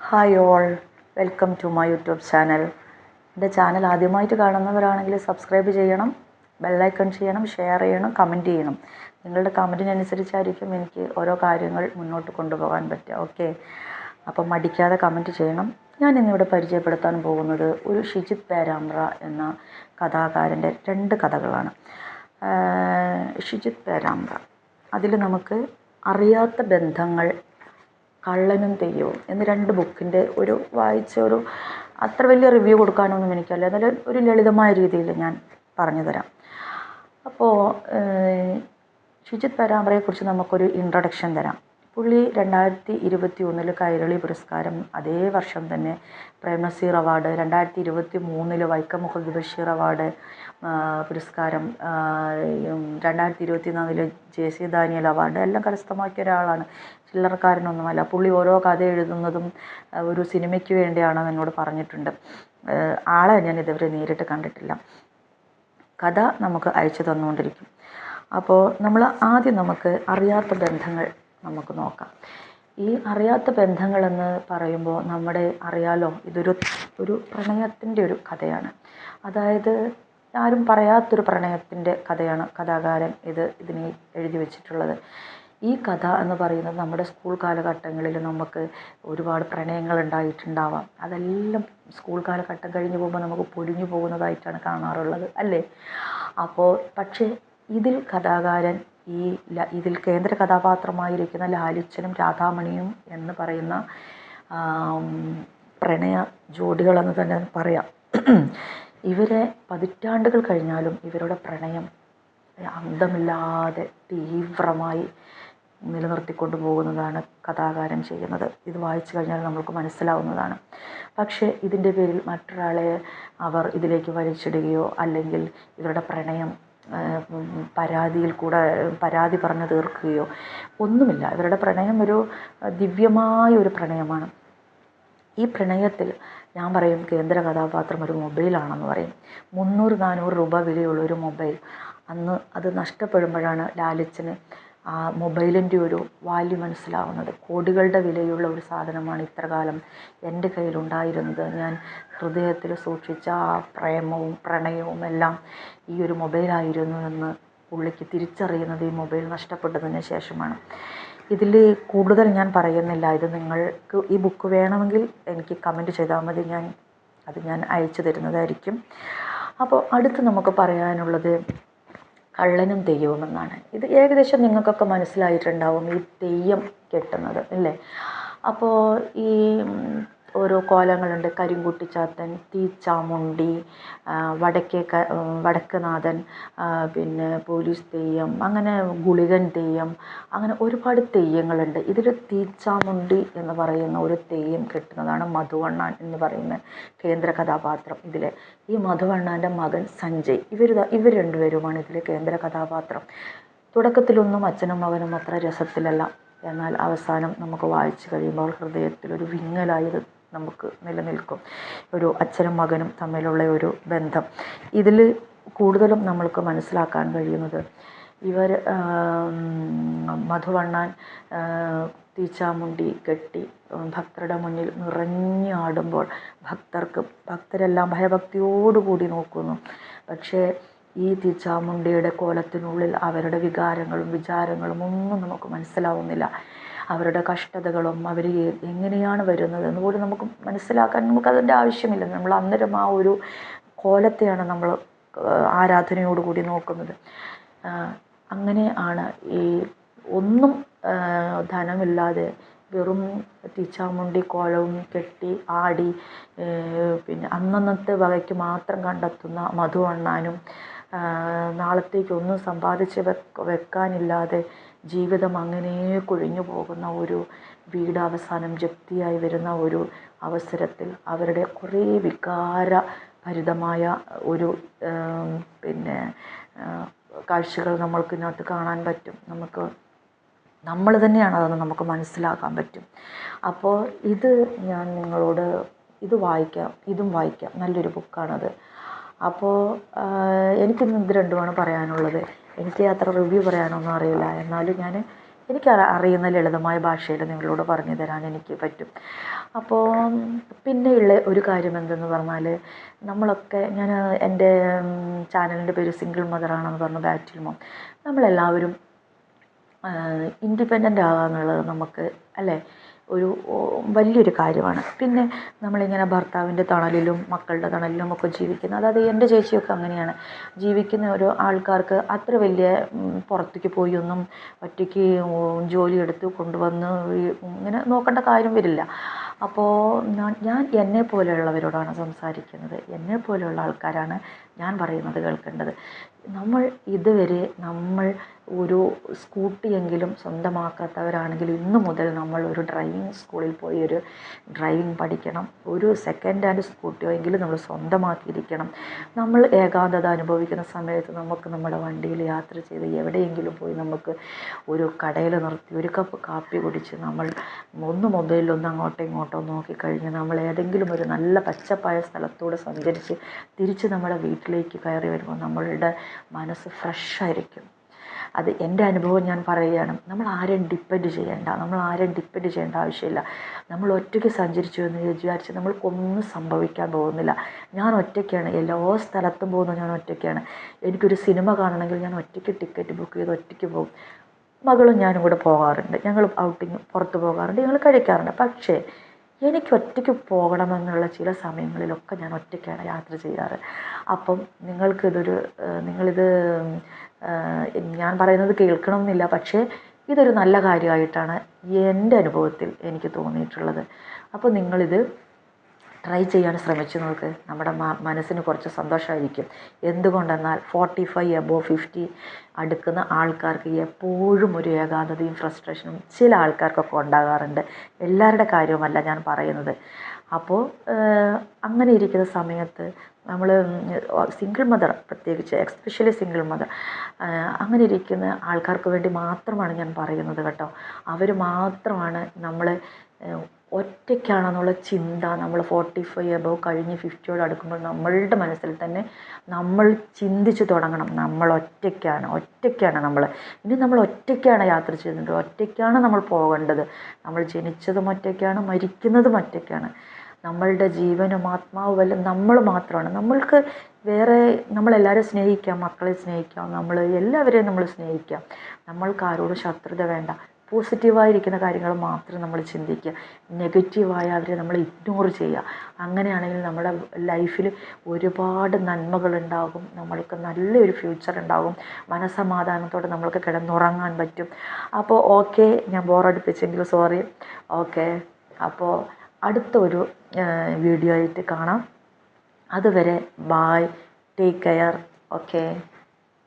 Hi all, welcome to my YouTube channel. എൻ്റെ channel ആദ്യമായിട്ട് കാണുന്നവരാണെങ്കിൽ സബ്സ്ക്രൈബ് ചെയ്യണം, ബെല്ലൈക്കൺ ചെയ്യണം, ഷെയർ ചെയ്യണം, കമൻറ്റ് ചെയ്യണം. നിങ്ങളുടെ കമൻറ്റിനനുസരിച്ചായിരിക്കും എനിക്ക് ഓരോ കാര്യങ്ങൾ മുന്നോട്ട് കൊണ്ടുപോകാൻ പറ്റുക. ഓക്കെ, അപ്പം മടിക്കാതെ കമൻറ്റ് ചെയ്യണം. ഞാൻ ഇന്നിവിടെ പരിചയപ്പെടുത്താൻ പോകുന്നത് ഒരു ഷിജിത് പേരാമ്പ്ര എന്ന കഥാകാരൻ്റെ 2 കഥകളാണ്. ഷിജിത് പേരാമ്പ്ര, അതിൽ നമുക്ക് അറിയാത്ത ബന്ധങ്ങൾ, കള്ളനും തെയ്യവും എന്ന് 2 ബുക്കിൻ്റെ വായിച്ച അത്ര വലിയ റിവ്യൂ കൊടുക്കാനൊന്നും എനിക്കല്ല, എന്നാലും ഒരു ലളിതമായ രീതിയിൽ ഞാൻ പറഞ്ഞു തരാം. അപ്പോൾ ഷിജിത് പേരാമ്പ്രയെക്കുറിച്ച് നമുക്കൊരു ഇൻട്രൊഡക്ഷൻ തരാം. പുള്ളി 2021 കൈരളി പുരസ്കാരം, അതേ വർഷം തന്നെ പ്രേംനസീർ അവാർഡ്, 2023 വൈക്കം മുഹമ്മദ് ബഷീർ അവാർഡ് പുരസ്കാരം, 2024 JC ഡാനിയൽ അവാർഡ് എല്ലാം കരസ്ഥമാക്കിയ ഒരാളാണ്. ചില്ലറക്കാരനൊന്നുമല്ല. പുള്ളി ഓരോ കഥ എഴുതുന്നതും ഒരു സിനിമയ്ക്ക് വേണ്ടിയാണെന്ന് എന്നോട് പറഞ്ഞിട്ടുണ്ട്. ആളെ ഞാൻ ഇതുവരെ നേരിട്ട് കണ്ടിട്ടില്ല. കഥ നമുക്ക് അയച്ചു തന്നുകൊണ്ടിരിക്കും. അപ്പോൾ നമുക്ക് അറിയാത്ത ബന്ധങ്ങൾ നമുക്ക് നോക്കാം. ഈ അറിയാത്ത ബന്ധങ്ങളെന്ന് പറയുമ്പോൾ അറിയാലോ, ഇതൊരു പ്രണയത്തിൻ്റെ ഒരു കഥയാണ്. അതായത് ആരും പറയാത്തൊരു പ്രണയത്തിൻ്റെ കഥയാണ് കഥാകാരൻ ഇതിനെ എഴുതി വച്ചിട്ടുള്ളത്. ഈ കഥ എന്ന് പറയുന്നത് നമ്മുടെ സ്കൂൾ കാലഘട്ടങ്ങളിൽ നമുക്ക് ഒരുപാട് പ്രണയങ്ങൾ ഉണ്ടായിട്ടുണ്ടാവാം. അതെല്ലാം സ്കൂൾ കാലഘട്ടം കഴിഞ്ഞ് പോകുമ്പോൾ നമുക്ക് പൊലിഞ്ഞു പോകുന്നതായിട്ടാണ് കാണാറുള്ളത്, അല്ലേ? പക്ഷേ ഇതിൽ കഥാകാരൻ ഇതിൽ കേന്ദ്ര കഥാപാത്രമായിരിക്കുന്ന ലാലിച്ചനും രാധാമണിയും എന്ന് പറയുന്ന പ്രണയ ജോഡികളെന്ന് തന്നെ പറയാം. ഇവരെ പതിറ്റാണ്ടുകൾ കഴിഞ്ഞാലും ഇവരുടെ പ്രണയം അന്തമില്ലാതെ തീവ്രമായി നിലനിർത്തിക്കൊണ്ടു പോകുന്നതാണ് കഥാകാരൻ ചെയ്യുന്നത്. ഇത് വായിച്ചു കഴിഞ്ഞാൽ നമുക്ക് മനസ്സിലാവുന്നതാണ്. പക്ഷേ ഇതിൻ്റെ പേരിൽ മറ്റൊരാളെ അവർ ഇതിലേക്ക് വലിച്ചിടുകയോ അല്ലെങ്കിൽ ഇവരുടെ പ്രണയം പരാതി പറഞ്ഞു തീർക്കുകയോ ഒന്നുമില്ല. ഇവരുടെ പ്രണയം ഒരു ദിവ്യമായ ഒരു പ്രണയമാണ്. ഈ പ്രണയത്തിൽ ഞാൻ പറയും കേന്ദ്ര കഥാപാത്രം ഒരു മൊബൈലാണെന്ന് പറയും. 300-400 രൂപ വിലയുള്ള ഒരു മൊബൈൽ. അന്ന് അത് നഷ്ടപ്പെടുമ്പോഴാണ് ലാലിച്ചന് ആ മൊബൈലിൻ്റെ ഒരു വാല്യൂ മനസ്സിലാവുന്നത്. കോടികളുടെ വിലയുള്ള ഒരു സാധനമാണ് ഇത്രകാലം എൻ്റെ കയ്യിലുണ്ടായിരുന്നത്. ഞാൻ ഹൃദയത്തിൽ സൂക്ഷിച്ച ആ പ്രേമവും പ്രണയവും എല്ലാം ഈ ഒരു മൊബൈലായിരുന്നു എന്ന് പുള്ളിക്ക് തിരിച്ചറിയുന്നത് ഈ മൊബൈൽ നഷ്ടപ്പെട്ടതിന് ശേഷമാണ്. ഇതിൽ കൂടുതൽ ഞാൻ പറയുന്നില്ല. ഇത് നിങ്ങൾക്ക് ഈ ബുക്ക് വേണമെങ്കിൽ എനിക്ക് കമൻറ്റ് ചെയ്താൽ മതി, ഞാൻ അയച്ചു തരുന്നതായിരിക്കും. അപ്പോൾ അടുത്ത് നമുക്ക് പറയാനുള്ളത് കള്ളനും തെയ്യവും എന്നാണ്. ഇത് ഏകദേശം നിങ്ങൾക്കൊക്കെ മനസ്സിലായിട്ടുണ്ടാവും, ഈ തെയ്യം കെട്ടുന്നത്, അല്ലേ? അപ്പോൾ ഈ ഓരോ കോലങ്ങളുണ്ട്. കരിങ്കുട്ടിച്ചാത്തൻ, തീച്ചാമുണ്ടി, വടക്കനാഥൻ, പിന്നെ പോലീസ് തെയ്യം, അങ്ങനെ ഗുളികൻ തെയ്യം, അങ്ങനെ ഒരുപാട് തെയ്യങ്ങളുണ്ട്. ഇതിൽ തീച്ചാമുണ്ടി എന്ന് പറയുന്ന ഒരു തെയ്യം കെട്ടുന്നതാണ് മധുവണ്ണാൻ എന്ന് പറയുന്ന കേന്ദ്ര കഥാപാത്രം. ഈ മധുവണ്ണാൻ്റെ മകൻ സഞ്ജയ്, ഇവർ രണ്ടുപേരുമാണ് ഇതിലെ കേന്ദ്ര കഥാപാത്രം. തുടക്കത്തിലൊന്നും അച്ഛനും മകനും അത്ര രസത്തിലല്ല, എന്നാൽ അവസാനം നമുക്ക് വായിച്ചു കഴിയുമ്പോൾ ഹൃദയത്തിൽ ഒരു വിങ്ങലായത് നമുക്ക് നിലനിൽക്കും. ഒരു അച്ഛനും മകനും തമ്മിലുള്ള ഒരു ബന്ധം. ഇതിൽ കൂടുതലും നമ്മൾക്ക് മനസ്സിലാക്കാൻ കഴിയുന്നത് മധുവണ്ണാൻ തീച്ചാമുണ്ടി കെട്ടി ഭക്തരുടെ മുന്നിൽ നിറഞ്ഞാടുമ്പോൾ ഭക്തരെല്ലാം ഭയഭക്തിയോടുകൂടി നോക്കുന്നു. പക്ഷേ ഈ തീച്ചാമുണ്ടിയുടെ കോലത്തിനുള്ളിൽ അവരുടെ വികാരങ്ങളും വിചാരങ്ങളും ഒന്നും നമുക്ക് മനസ്സിലാവുന്നില്ല. അവരുടെ കഷ്ടതകളും അവർ എങ്ങനെയാണ് വരുന്നത് എന്ന് പോലും നമുക്ക് മനസ്സിലാക്കാൻ നമുക്കതിൻ്റെ ആവശ്യമില്ല. നമ്മൾ അന്നേരം ആ ഒരു കോലത്തെയാണ് നമ്മൾ ആരാധനയോടുകൂടി നോക്കുന്നത്. അങ്ങനെ ആണ് ഈ ഒന്നും ധനമില്ലാതെ വെറും തീച്ചാമുണ്ടി കോലവും കെട്ടി ആടി പിന്നെ അന്നന്നത്തെ വകയ്ക്ക് മാത്രം കണ്ടെത്തുന്ന മധുവണ്ണാനും നാളത്തേക്കൊന്നും സമ്പാദിച്ച് വെക്കാനില്ലാതെ ജീവിതം അങ്ങനെ കൊഴിഞ്ഞു പോകുന്ന ഒരു വീട് അവസാനം ജപ്തിയായി വരുന്ന ഒരു അവസരത്തിൽ അവരുടെ കുറേ വികാരഭരിതമായ ഒരു കാഴ്ചകൾ നമ്മൾക്കിതിനകത്ത് കാണാൻ പറ്റും. നമ്മൾ തന്നെയാണ് അതെന്ന് നമുക്ക് മനസ്സിലാക്കാൻ പറ്റും. അപ്പോൾ ഞാൻ നിങ്ങളോട് ഇതും വായിക്കാം. നല്ലൊരു ബുക്കാണത്. അപ്പോൾ എനിക്കിന്ന് ഇത് രണ്ടുമാണ് പറയാനുള്ളത്. എനിക്ക് അത്ര റിവ്യൂ പറയാനൊന്നും അറിയില്ല, എന്നാലും ഞാൻ എനിക്ക് അറിയുന്ന ലളിതമായ ഭാഷയിൽ നിങ്ങളോട് പറഞ്ഞു തരാൻ എനിക്ക് പറ്റും. അപ്പോൾ പിന്നെയുള്ള ഒരു കാര്യം എന്തെന്ന് പറഞ്ഞാൽ, നമ്മളൊക്കെ ഞാൻ എൻ്റെ ചാനലിൻ്റെ പേര് സിംഗിൾ മദറാണെന്ന് പറഞ്ഞു, ബാറ്റിൽ മോം. നമ്മളെല്ലാവരും ഇൻഡിപെൻഡൻ്റ് ആകാന്നുള്ളത് നമുക്ക് അല്ലേ ഒരു വലിയൊരു കാര്യമാണ്. പിന്നെ നമ്മളിങ്ങനെ ഭർത്താവിൻ്റെ തണലിലും മക്കളുടെ തണലിലും ഒക്കെ ജീവിക്കുന്ന, അതായത് എൻ്റെ ചേച്ചിയൊക്കെ അങ്ങനെയാണ് ജീവിക്കുന്ന ഒരു ആൾക്കാർക്ക് അത്ര വലിയ പുറത്തേക്ക് പോയി ഒന്നും ഒറ്റയ്ക്ക് ജോലിയെടുത്ത് കൊണ്ടുവന്ന് ഇങ്ങനെ നോക്കേണ്ട കാര്യം വരില്ല. അപ്പോൾ ഞാൻ എന്നെ പോലെയുള്ളവരോടാണ് സംസാരിക്കുന്നത്. എന്നെ പോലെയുള്ള ആൾക്കാരാണ് ഞാൻ പറയുന്നത് കേൾക്കേണ്ടത്. നമ്മൾ ഇതുവരെ നമ്മൾ ഒരു സ്കൂട്ടിയെങ്കിലും സ്വന്തമാക്കാത്തവരാണെങ്കിൽ ഇന്നു മുതൽ നമ്മൾ ഒരു ഡ്രൈവിംഗ് സ്കൂളിൽ പോയി ഒരു ഡ്രൈവിംഗ് പഠിക്കണം. ഒരു സെക്കൻഡ് ഹാൻഡ് സ്കൂട്ടിയോ എങ്കിലും നമ്മൾ സ്വന്തമാക്കിയിരിക്കണം. നമ്മൾ ഏകാന്തത അനുഭവിക്കുന്ന സമയത്ത് നമുക്ക് നമ്മുടെ വണ്ടിയിൽ യാത്ര ചെയ്ത് എവിടെയെങ്കിലും പോയി നമുക്ക് ഒരു കടയിൽ നിർത്തി ഒരു കപ്പ് കാപ്പി കുടിച്ച് നമ്മൾ മൊബൈലിലൊന്ന് അങ്ങോട്ടോ ഇങ്ങോട്ടോ നോക്കിക്കഴിഞ്ഞ് നമ്മൾ ഏതെങ്കിലും ഒരു നല്ല പച്ചപ്പായ സ്ഥലത്തൂടെ സഞ്ചരിച്ച് തിരിച്ച് നമ്മുടെ വീട്ടിലേക്ക് കയറി വരുമ്പോൾ നമ്മളുടെ മനസ്സ് ഫ്രഷായിരിക്കും. അത് എൻ്റെ അനുഭവം ഞാൻ പറയുകയാണ്. നമ്മൾ ആരെയും ഡിപ്പെൻഡ് ചെയ്യേണ്ട ആവശ്യമില്ല. നമ്മൾ ഒറ്റയ്ക്ക് സഞ്ചരിച്ചു എന്ന് വിചാരിച്ച് നമ്മൾക്കൊന്നും സംഭവിക്കാൻ പോകുന്നില്ല. ഞാൻ ഒറ്റയ്ക്കാണ്, എല്ലാ സ്ഥലത്തും പോകുന്നത് ഞാൻ ഒറ്റയ്ക്കാണ്. എനിക്കൊരു സിനിമ കാണണമെങ്കിൽ ഞാൻ ഒറ്റയ്ക്ക് ടിക്കറ്റ് ബുക്ക് ചെയ്ത് ഒറ്റയ്ക്ക് പോകും. മകളും ഞാനും കൂടെ പോകാറുണ്ട്. ഞങ്ങൾ ഔട്ടിങ് പുറത്ത് പോകാറുണ്ട്, ഞങ്ങൾ കഴിക്കാറുണ്ട്. പക്ഷേ എനിക്ക് ഒറ്റയ്ക്ക് പോകണമെന്നുള്ള ചില സമയങ്ങളിലൊക്കെ ഞാൻ ഒറ്റയ്ക്കാണ് യാത്ര ചെയ്യാറ്. അപ്പം നിങ്ങളിത് ഞാൻ പറയുന്നത് കേൾക്കണമെന്നില്ല, പക്ഷേ ഇതൊരു നല്ല കാര്യമായിട്ടാണ് എൻ്റെ അനുഭവത്തിൽ എനിക്ക് തോന്നിയിട്ടുള്ളത്. അപ്പോൾ നിങ്ങളിത് ട്രൈ ചെയ്യാൻ ശ്രമിച്ചു നോക്ക്. നമ്മുടെ മനസ്സിന് കുറച്ച് സന്തോഷമായിരിക്കും. എന്തുകൊണ്ടെന്നാൽ 45 above 50 അടുക്കുന്ന ആൾക്കാർക്ക് എപ്പോഴും ഒരു ഏകാന്തതയും ഫ്രസ്ട്രേഷനും ചില ആൾക്കാർക്കൊക്കെ ഉണ്ടാകാറുണ്ട്. എല്ലാവരുടെ കാര്യവുമല്ല ഞാൻ പറയുന്നത്. അപ്പോൾ അങ്ങനെ ഇരിക്കുന്ന സമയത്ത് നമ്മൾ സിംഗിൾ മദർ, പ്രത്യേകിച്ച് എസ്പെഷ്യലി സിംഗിൾ മദർ, അങ്ങനെ ഇരിക്കുന്ന ആൾക്കാർക്ക് വേണ്ടി മാത്രമാണ് ഞാൻ പറയുന്നത് കേട്ടോ. അവർ മാത്രമാണ് നമ്മൾ ഒറ്റയ്ക്കാണെന്നുള്ള ചിന്ത നമ്മൾ 45 above കഴിഞ്ഞ് 50യോട് അടുക്കുമ്പോൾ നമ്മളുടെ മനസ്സിൽ തന്നെ നമ്മൾ ചിന്തിച്ച് തുടങ്ങണം. നമ്മൾ ഒറ്റയ്ക്കാണ് നമ്മൾ. ഇനി നമ്മൾ ഒറ്റയ്ക്കാണ് യാത്ര ചെയ്യുന്നത്, ഒറ്റയ്ക്കാണ് നമ്മൾ പോകേണ്ടത്. നമ്മൾ ജനിച്ചതും ഒറ്റയ്ക്കാണ്, മരിക്കുന്നതും ഒറ്റയ്ക്കാണ്. നമ്മളുടെ ജീവനും ആത്മാവും എല്ലാം നമ്മൾ മാത്രമാണ്. നമ്മൾക്ക് വേറെ നമ്മളെല്ലാവരും സ്നേഹിക്കാം, മക്കളെ സ്നേഹിക്കാം, നമ്മൾ എല്ലാവരെയും നമ്മൾ സ്നേഹിക്കാം. നമ്മൾക്ക് ആരോടും ശത്രുത വേണ്ട. പോസിറ്റീവായിരിക്കുന്ന കാര്യങ്ങൾ മാത്രം നമ്മൾ ചിന്തിക്കുക. നെഗറ്റീവായ അവരെ നമ്മൾ ഇഗ്നോർ ചെയ്യുക. അങ്ങനെയാണെങ്കിൽ നമ്മുടെ ലൈഫിൽ ഒരുപാട് നന്മകളുണ്ടാകും. നമ്മൾക്ക് നല്ലൊരു ഫ്യൂച്ചർ ഉണ്ടാകും. മനസ്സമാധാനത്തോടെ നമ്മൾക്ക് കിടന്നുറങ്ങാൻ പറ്റും. അപ്പോൾ ഓക്കെ, ഞാൻ ബോറടിപ്പിച്ചെങ്കിൽ സോറി. ഓക്കെ, അപ്പോൾ അടുത്തൊരു വീഡിയോ ആയിട്ട് കാണാം. അതുവരെ ബായ്, ടേക്ക് കെയർ. ഓക്കെ.